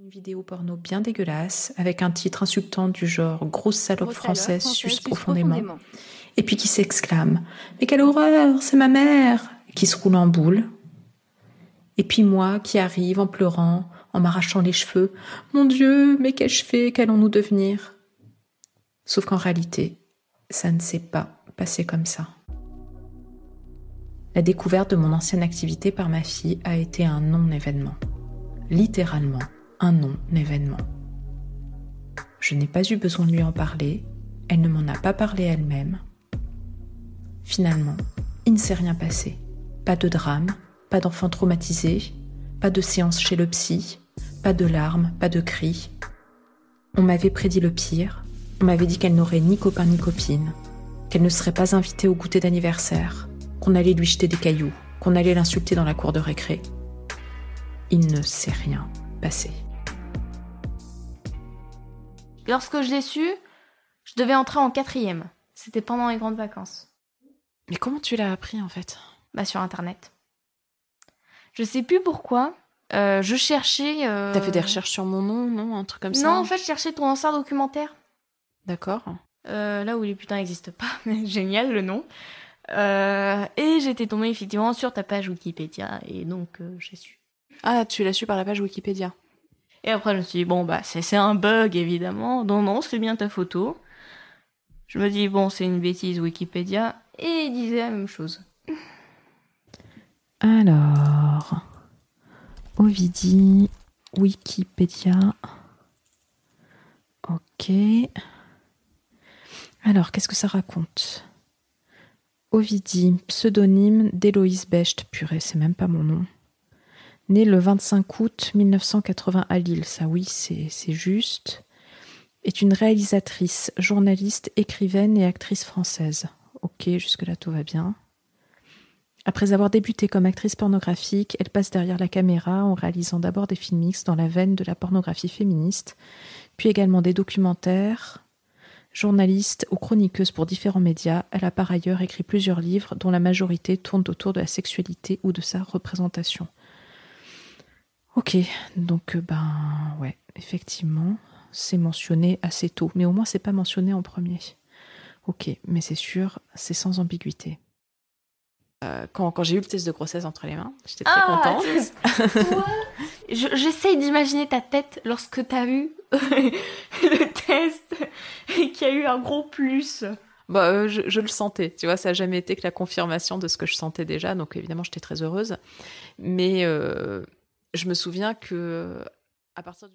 Une vidéo porno bien dégueulasse, avec un titre insultant du genre « Grosse salope française, suce profondément », et puis qui s'exclame « Mais quelle horreur, c'est ma mère !» qui se roule en boule. Et puis moi qui arrive en pleurant, en m'arrachant les cheveux « Mon Dieu, mais qu'ai-je fait, qu'allons-nous devenir ?» Sauf qu'en réalité, ça ne s'est pas passé comme ça. La découverte de mon ancienne activité par ma fille a été un non-événement. Littéralement, un non-événement. Je n'ai pas eu besoin de lui en parler, elle ne m'en a pas parlé elle-même. Finalement, il ne s'est rien passé. Pas de drame, pas d'enfant traumatisé, pas de séance chez le psy, pas de larmes, pas de cris. On m'avait prédit le pire, on m'avait dit qu'elle n'aurait ni copain ni copine, qu'elle ne serait pas invitée au goûter d'anniversaire, qu'on allait lui jeter des cailloux, qu'on allait l'insulter dans la cour de récré. Il ne s'est rien passé. Lorsque je l'ai su, je devais entrer en 4e. C'était pendant les grandes vacances. Mais comment tu l'as appris en fait ? Sur Internet. Je sais plus pourquoi. Je cherchais... T'as fait des recherches sur mon nom, non ? Un truc comme ça ? Non, en fait, je cherchais ton ancien documentaire. D'accord. Là où les putains n'existent pas. Mais génial, le nom. Et j'étais tombée effectivement sur ta page Wikipédia. Et donc, j'ai su. Ah, tu l'as su par la page Wikipédia. Et après, je me suis dit, bon, c'est un bug, évidemment. Non, c'est bien ta photo. Je me dis, bon, c'est une bêtise Wikipédia. Et il disait la même chose. Alors, Ovidie, Wikipédia. Ok. Alors, qu'est-ce que ça raconte ? Ovidie, pseudonyme d'Héloïse Becht. Purée, c'est même pas mon nom. Née le 25 août 1980 à Lille, ça oui, c'est juste. Est une réalisatrice, journaliste, écrivaine et actrice française. Ok, jusque-là tout va bien. Après avoir débuté comme actrice pornographique, elle passe derrière la caméra en réalisant d'abord des films mixtes dans la veine de la pornographie féministe, puis également des documentaires. Journaliste ou chroniqueuse pour différents médias, elle a par ailleurs écrit plusieurs livres dont la majorité tournent autour de la sexualité ou de sa représentation. Ok, donc ouais, effectivement, c'est mentionné assez tôt, mais au moins c'est pas mentionné en premier. Ok, mais c'est sûr, c'est sans ambiguïté. Quand j'ai eu le test de grossesse entre les mains, j'étais très contente. Toi, j'essaye d'imaginer ta tête lorsque t'as eu le test et qu'il y a eu un gros plus. Je le sentais, tu vois, ça n'a jamais été que la confirmation de ce que je sentais déjà, donc évidemment j'étais très heureuse. Mais je me souviens que à partir du